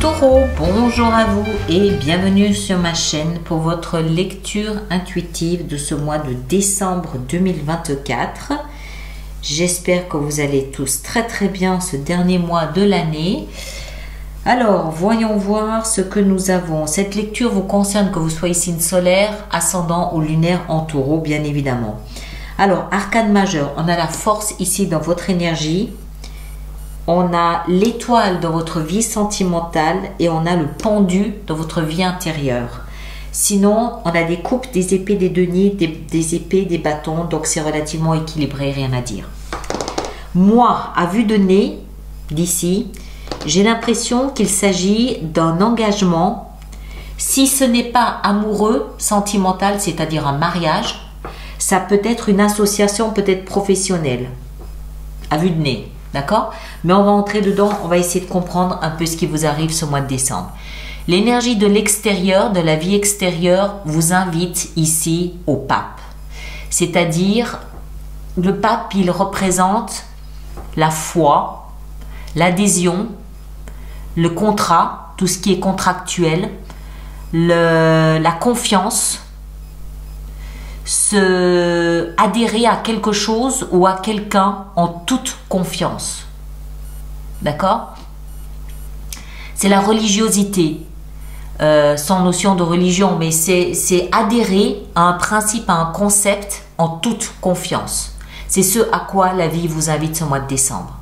Taureau, bonjour à vous et bienvenue sur ma chaîne pour votre lecture intuitive de ce mois de décembre 2024. J'espère que vous allez tous très bien ce dernier mois de l'année. Alors, voyons voir ce que nous avons. Cette lecture vous concerne que vous soyez signe solaire, ascendant ou lunaire en Taureau, bien évidemment. Alors, arcane majeur, on a la force ici dans votre énergie. On a l'étoile dans votre vie sentimentale et on a le pendu dans votre vie intérieure. Sinon, on a des coupes, des épées, des deniers, des épées, des bâtons. Donc, c'est relativement équilibré, rien à dire. Moi, à vue de nez, d'ici, j'ai l'impression qu'il s'agit d'un engagement. Si ce n'est pas amoureux, sentimental, c'est-à-dire un mariage, ça peut être une association, peut-être professionnelle. À vue de nez. D'accord? Mais on va entrer dedans, on va essayer de comprendre un peu ce qui vous arrive ce mois de décembre. L'énergie de l'extérieur, de la vie extérieure, vous invite ici au pape. C'est-à-dire, le pape, il représente la foi, l'adhésion, le contrat, tout ce qui est contractuel, la confiance, adhérer à quelque chose ou à quelqu'un en toute confiance. D'accord? C'est la religiosité, sans notion de religion, mais c'est adhérer à un principe, à un concept en toute confiance. C'est ce à quoi la vie vous invite ce mois de décembre.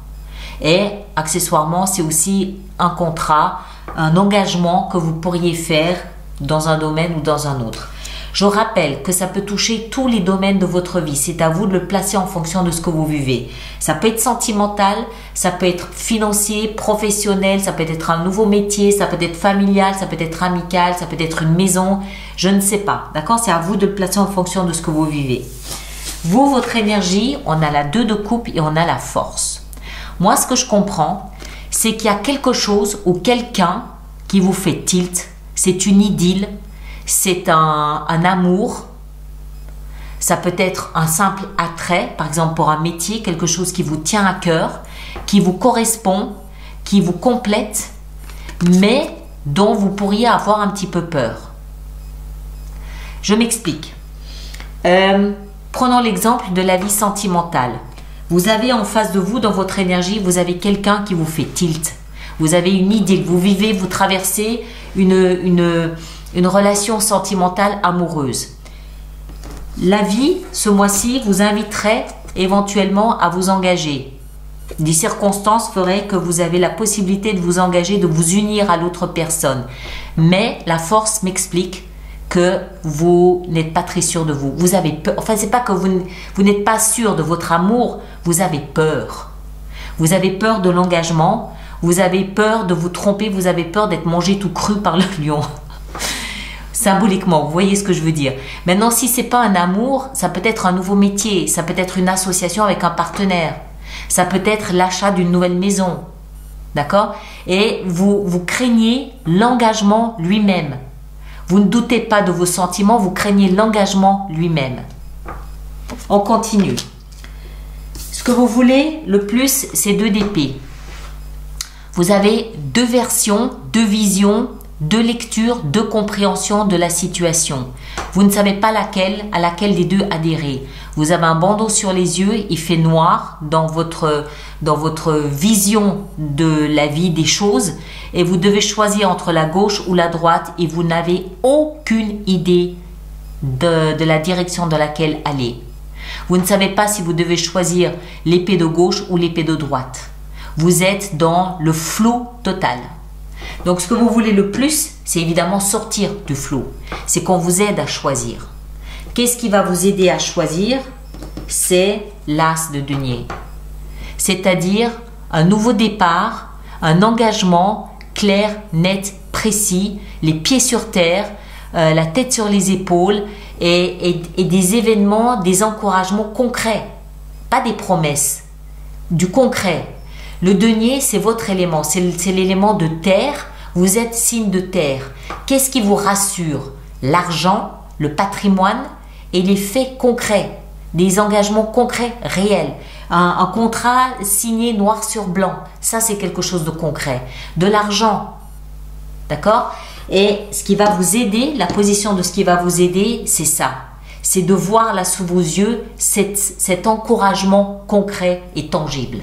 Et accessoirement, c'est aussi un contrat, un engagement que vous pourriez faire dans un domaine ou dans un autre. Je rappelle que ça peut toucher tous les domaines de votre vie. C'est à vous de le placer en fonction de ce que vous vivez. Ça peut être sentimental, ça peut être financier, professionnel, ça peut être un nouveau métier, ça peut être familial, ça peut être amical, ça peut être une maison. Je ne sais pas. D'accord? C'est à vous de le placer en fonction de ce que vous vivez. Vous, votre énergie, on a la 2 de coupe et on a la force. Moi, ce que je comprends, c'est qu'il y a quelque chose ou quelqu'un qui vous fait tilt. C'est une idylle. C'est un amour, ça peut être un simple attrait, par exemple pour un métier, quelque chose qui vous tient à cœur, qui vous correspond, qui vous complète, mais dont vous pourriez avoir un petit peu peur. Je m'explique. Prenons l'exemple de la vie sentimentale. Vous avez en face de vous, dans votre énergie, vous avez quelqu'un qui vous fait tilt. Vous avez une idylle, vous vivez, vous traversez une relation sentimentale amoureuse. La vie, ce mois-ci, vous inviterait éventuellement à vous engager. Des circonstances feraient que vous avez la possibilité de vous engager, de vous unir à l'autre personne. Mais la force m'explique que vous n'êtes pas très sûr de vous. Vous avez peur. Enfin, c'est pas que vous n'êtes pas sûr de votre amour, vous avez peur. Vous avez peur de l'engagement, vous avez peur de vous tromper, vous avez peur d'être mangé tout cru par le lion. Symboliquement, vous voyez ce que je veux dire. Maintenant, si ce n'est pas un amour, ça peut être un nouveau métier, ça peut être une association avec un partenaire, ça peut être l'achat d'une nouvelle maison, d'accord? Et vous craignez l'engagement lui-même. Vous ne doutez pas de vos sentiments, vous craignez l'engagement lui-même. On continue. Ce que vous voulez le plus, c'est 2 d'épée. Vous avez 2 versions, 2 visions, 2 lectures, 2 compréhensions de la situation. Vous ne savez pas à laquelle des 2 adhérer. Vous avez un bandeau sur les yeux, il fait noir dans votre vision de la vie, des choses, et vous devez choisir entre la gauche ou la droite et vous n'avez aucune idée de la direction dans laquelle aller. Vous ne savez pas si vous devez choisir l'épée de gauche ou l'épée de droite. Vous êtes dans le flou total. Donc, ce que vous voulez le plus, c'est évidemment sortir du flou. C'est qu'on vous aide à choisir. Qu'est-ce qui va vous aider à choisir? C'est l'as de denier. C'est-à-dire un nouveau départ, un engagement clair, net, précis, les pieds sur terre, la tête sur les épaules et des événements, des encouragements concrets. Pas des promesses, du concret. Le denier, c'est votre élément, c'est l'élément de terre. Vous êtes signe de terre. Qu'est-ce qui vous rassure? L'argent, le patrimoine et les faits concrets, des engagements concrets, réels. Un contrat signé noir sur blanc, ça c'est quelque chose de concret. De l'argent, D'accord? Et ce qui va vous aider, la position de ce qui va vous aider, c'est ça. C'est de voir là sous vos yeux cet encouragement concret et tangible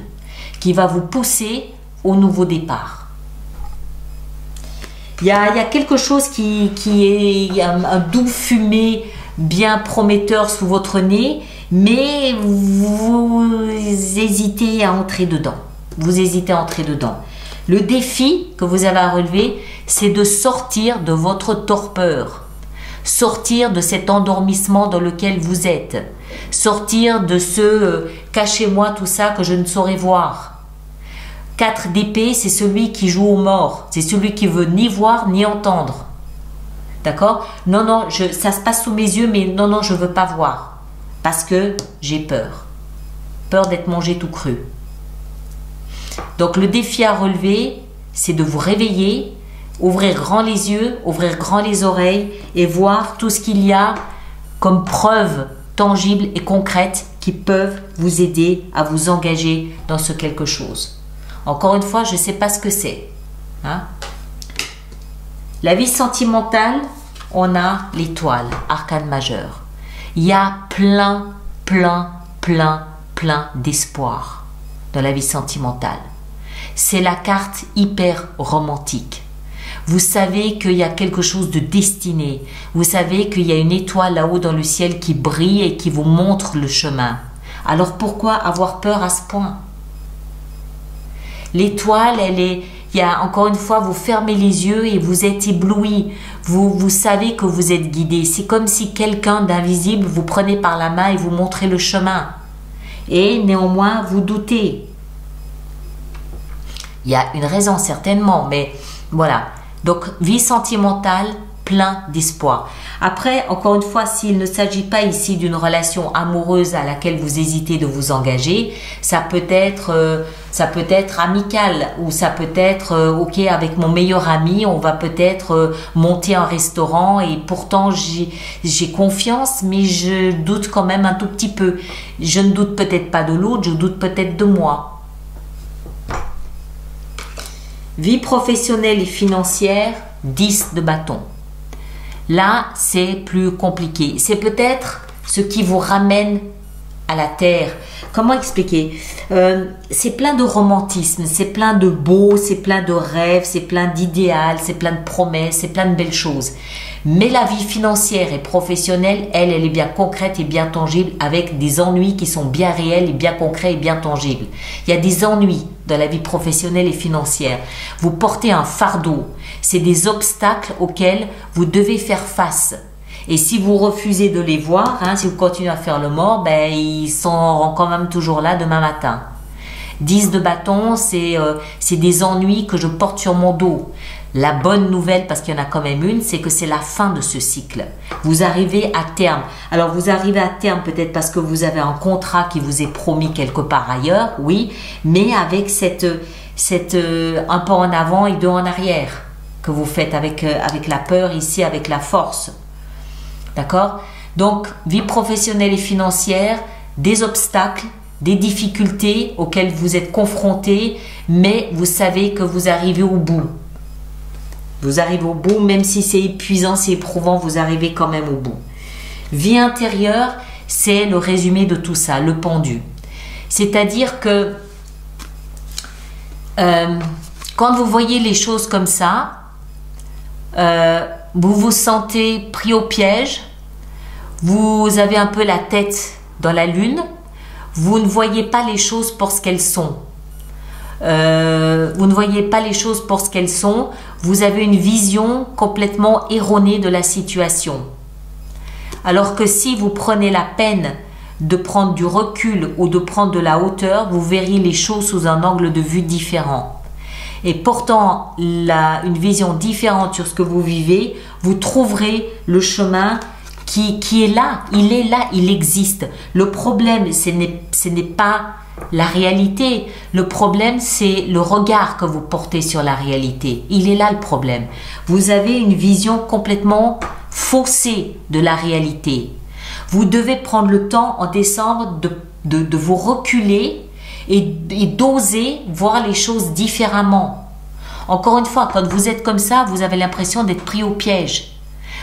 qui va vous pousser au nouveau départ. Il y a quelque chose qui est un doux fumé bien prometteur sous votre nez, mais vous hésitez à entrer dedans. Vous hésitez à entrer dedans. Le défi que vous avez à relever, c'est de sortir de votre torpeur, sortir de cet endormissement dans lequel vous êtes, sortir de ce cachez-moi tout ça que je ne saurais voir. 4 d'épée, c'est celui qui joue aux morts, c'est celui qui veut ni voir ni entendre. D'accord? Non, non, ça se passe sous mes yeux, mais non, non, je ne veux pas voir. Parce que j'ai peur. Peur d'être mangé tout cru. Donc le défi à relever, c'est de vous réveiller, ouvrir grand les yeux, ouvrir grand les oreilles et voir tout ce qu'il y a comme preuves tangibles et concrètes qui peuvent vous aider à vous engager dans ce quelque chose. Encore une fois, je ne sais pas ce que c'est. Hein? La vie sentimentale, on a l'étoile, arcane majeur. Il y a plein d'espoir dans la vie sentimentale. C'est la carte hyper romantique. Vous savez qu'il y a quelque chose de destiné. Vous savez qu'il y a une étoile là-haut dans le ciel qui brille et qui vous montre le chemin. Alors pourquoi avoir peur à ce point? L'étoile, il y a encore une fois, vous fermez les yeux et vous êtes ébloui. Vous savez que vous êtes guidé. C'est comme si quelqu'un d'invisible vous prenait par la main et vous montrait le chemin. Et néanmoins, vous doutez. Il y a une raison certainement, mais voilà. Donc, vie sentimentale, plein d'espoir. Après, encore une fois, s'il ne s'agit pas ici d'une relation amoureuse à laquelle vous hésitez de vous engager, ça peut être amical ou ça peut être ok, avec mon meilleur ami, on va peut-être monter un restaurant et pourtant j'ai confiance, mais je doute quand même un tout petit peu. Je ne doute peut-être pas de l'autre, je doute peut-être de moi. Vie professionnelle et financière, 10 de bâton. Là, c'est plus compliqué. C'est peut-être ce qui vous ramène à la terre. Comment expliquer? C'est plein de romantisme, c'est plein de beau, c'est plein de rêves, c'est plein d'idéal, c'est plein de promesses, c'est plein de belles choses. Mais la vie financière et professionnelle, elle est bien concrète et bien tangible avec des ennuis qui sont bien réels et bien concrets et bien tangibles. Il y a des ennuis dans la vie professionnelle et financière. Vous portez un fardeau. C'est des obstacles auxquels vous devez faire face. Et si vous refusez de les voir, hein, si vous continuez à faire le mort, ben, ils sont quand même toujours là demain matin. 10 de bâton, c'est des ennuis que je porte sur mon dos. La bonne nouvelle, parce qu'il y en a quand même une, c'est que c'est la fin de ce cycle. Vous arrivez à terme. Alors vous arrivez à terme peut-être parce que vous avez un contrat qui vous est promis quelque part ailleurs, oui, mais avec un pas en avant et 2 en arrière que vous faites avec la peur ici, avec la force. D'accord? Donc, vie professionnelle et financière, des obstacles, des difficultés auxquelles vous êtes confrontés, mais vous savez que vous arrivez au bout. Vous arrivez au bout, même si c'est épuisant, c'est éprouvant, vous arrivez quand même au bout. Vie intérieure, c'est le résumé de tout ça, le pendu. C'est-à-dire que quand vous voyez les choses comme ça, vous vous sentez pris au piège, vous avez un peu la tête dans la lune, vous ne voyez pas les choses pour ce qu'elles sont. Vous ne voyez pas les choses pour ce qu'elles sont, vous avez une vision complètement erronée de la situation. Alors que si vous prenez la peine de prendre du recul ou de prendre de la hauteur, vous verrez les choses sous un angle de vue différent. Et portant une vision différente sur ce que vous vivez, vous trouverez le chemin qui est là, il existe. Le problème, ce n'est pas la réalité. Le problème, c'est le regard que vous portez sur la réalité. Il est là le problème. Vous avez une vision complètement faussée de la réalité. Vous devez prendre le temps en décembre de vous reculer et d'oser voir les choses différemment. Encore une fois, quand vous êtes comme ça, vous avez l'impression d'être pris au piège.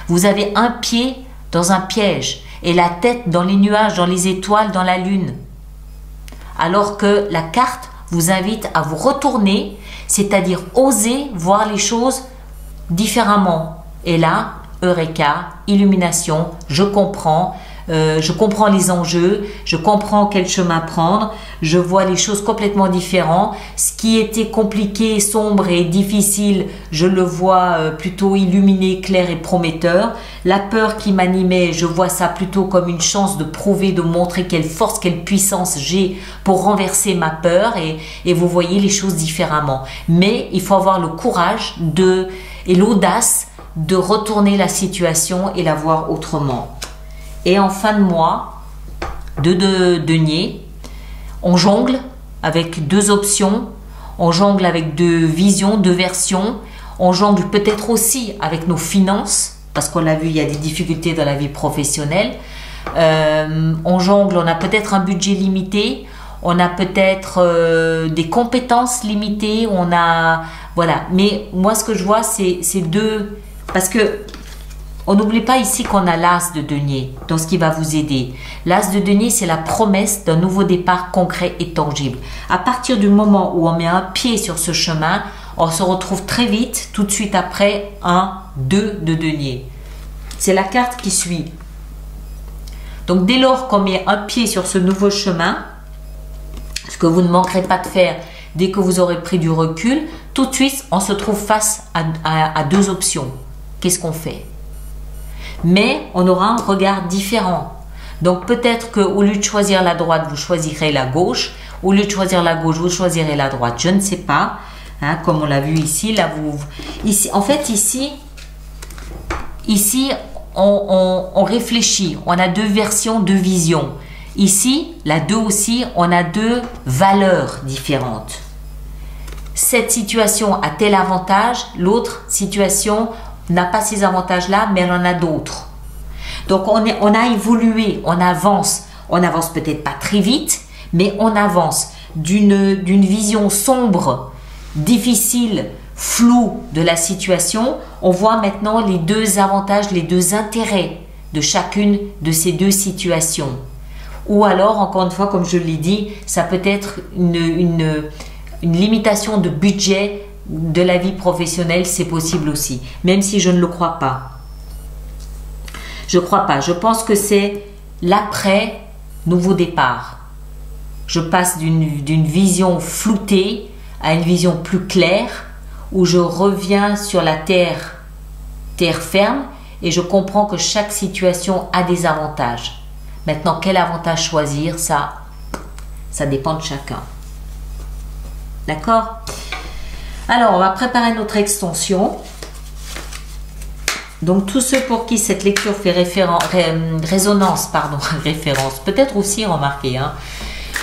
Vous avez un pied dans un piège et la tête dans les nuages, dans les étoiles, dans la lune. Alors que la carte vous invite à vous retourner, c'est-à-dire oser voir les choses différemment. Et là, Eureka, illumination, je comprends les enjeux, je comprends quel chemin prendre, je vois les choses complètement différentes. Ce qui était compliqué, sombre et difficile, je le vois plutôt illuminé, clair et prometteur. La peur qui m'animait, je vois ça plutôt comme une chance de prouver, de montrer quelle force, quelle puissance j'ai pour renverser ma peur et vous voyez les choses différemment. Mais il faut avoir le courage et l'audace de retourner la situation et la voir autrement. Et en fin de mois, de denier, on jongle avec deux options, on jongle avec deux visions, deux versions, on jongle peut-être aussi avec nos finances, parce qu'on l'a vu, il y a des difficultés dans la vie professionnelle. On jongle, on a peut-être un budget limité, on a peut-être des compétences limitées, voilà. Mais moi, ce que je vois, c'est deux... Parce que on n'oublie pas ici qu'on a l'as de denier dans ce qui va vous aider. L'as de denier, c'est la promesse d'un nouveau départ concret et tangible. À partir du moment où on met un pied sur ce chemin, on se retrouve très vite, tout de suite après, un 2 de denier. C'est la carte qui suit. Donc, dès lors qu'on met un pied sur ce nouveau chemin, ce que vous ne manquerez pas de faire dès que vous aurez pris du recul, tout de suite, on se trouve face à deux options. Qu'est-ce qu'on fait? Mais on aura un regard différent. Donc peut-être qu'au lieu de choisir la droite, vous choisirez la gauche. Au lieu de choisir la gauche, vous choisirez la droite. Je ne sais pas. Hein, comme on l'a vu ici. Là, ici, en fait, ici on réfléchit. On a deux versions, deux visions. Ici, la 2 aussi, on a deux valeurs différentes. Cette situation a tel avantage, l'autre situation n'a pas ces avantages-là, mais elle en a d'autres. Donc, on a évolué, on avance peut-être pas très vite, mais on avance d'une vision sombre, difficile, floue de la situation. On voit maintenant les deux avantages, les deux intérêts de chacune de ces deux situations. Ou alors, encore une fois, comme je l'ai dit, ça peut être une limitation de budget de la vie professionnelle, c'est possible aussi, même si je ne le crois pas. Je crois pas. Je pense que c'est l'après nouveau départ. Je passe d'une vision floutée à une vision plus claire, où je reviens sur la terre ferme, et je comprends que chaque situation a des avantages. Maintenant, quel avantage choisir, ça dépend de chacun. D'accord? Alors, on va préparer notre extension. Donc, tous ceux pour qui cette lecture fait résonance, référence, peut-être aussi remarqué. Hein.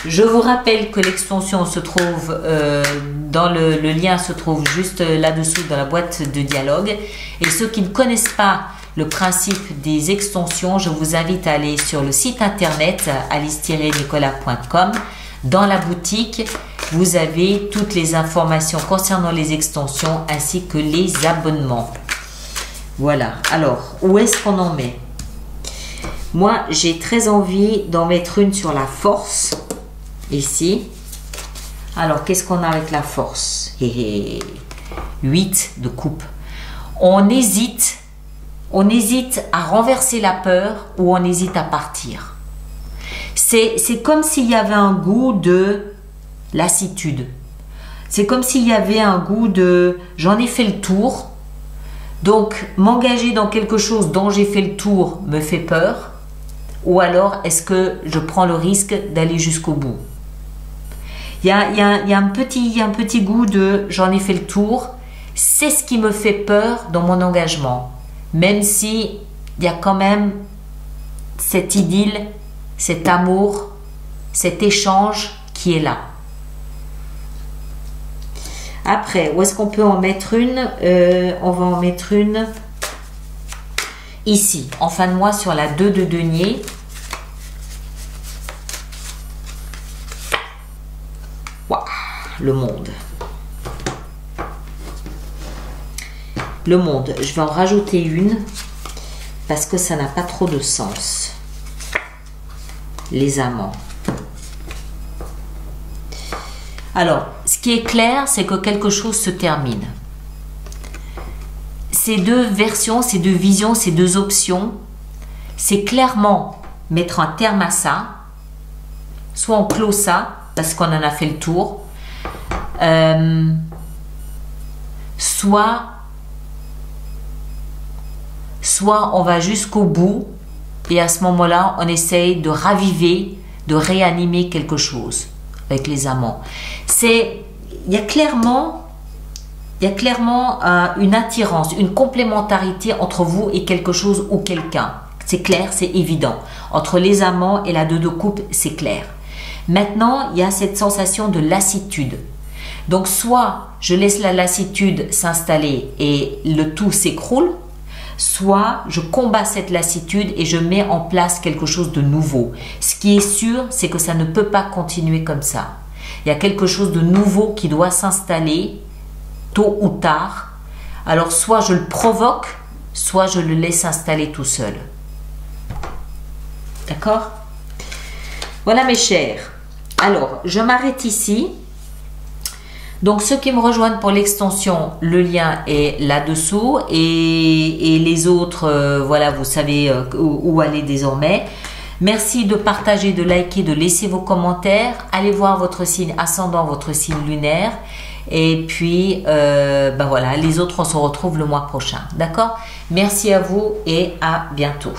Je vous rappelle que l'extension se trouve, le lien se trouve juste là-dessous dans la boîte de dialogue. Et ceux qui ne connaissent pas le principe des extensions, je vous invite à aller sur le site internet alice-nicolas.com. Dans la boutique, vous avez toutes les informations concernant les extensions ainsi que les abonnements. Voilà. Alors, où est-ce qu'on en met? Moi, j'ai très envie d'en mettre une sur la force. Ici. Alors, qu'est-ce qu'on a avec la force? 8 de coupe. On hésite à renverser la peur ou on hésite à partir. C'est comme s'il y avait un goût de lassitude. C'est comme s'il y avait un goût de j'en ai fait le tour. Donc, m'engager dans quelque chose dont j'ai fait le tour me fait peur. Ou alors, est-ce que je prends le risque d'aller jusqu'au bout? Il y a un petit goût de j'en ai fait le tour. C'est ce qui me fait peur dans mon engagement. Même si il y a quand même cette idylle, cet amour, cet échange qui est là. Après, où est-ce qu'on peut en mettre une? On va en mettre une ici, en fin de mois sur la 2 de denier. Waouh, le monde. le monde. Je vais en rajouter une parce que ça n'a pas trop de sens. Les amants. Alors, ce qui est clair, c'est que quelque chose se termine. Ces deux versions, ces deux visions, ces deux options, c'est clairement mettre un terme à ça. Soit on clôt ça, parce qu'on en a fait le tour. Soit on va jusqu'au bout et à ce moment-là, on essaye de raviver, de réanimer quelque chose avec les amants. Il y a clairement une attirance, une complémentarité entre vous et quelque chose ou quelqu'un. C'est clair, c'est évident. Entre les amants et la deux de coupe, c'est clair. Maintenant, il y a cette sensation de lassitude. Donc, soit je laisse la lassitude s'installer et le tout s'écroule, soit je combats cette lassitude et je mets en place quelque chose de nouveau. Ce qui est sûr, c'est que ça ne peut pas continuer comme ça. Il y a quelque chose de nouveau qui doit s'installer tôt ou tard. Alors, soit je le provoque, soit je le laisse s'installer tout seul. D'accord? Voilà mes chers. Alors, je m'arrête ici. Donc, ceux qui me rejoignent pour l'extension, le lien est là-dessous. Et les autres, voilà, vous savez où aller désormais. Merci de partager, de liker, de laisser vos commentaires. Allez voir votre signe ascendant, votre signe lunaire. Et puis, ben voilà, les autres, on se retrouve le mois prochain. D'accord? Merci à vous et à bientôt.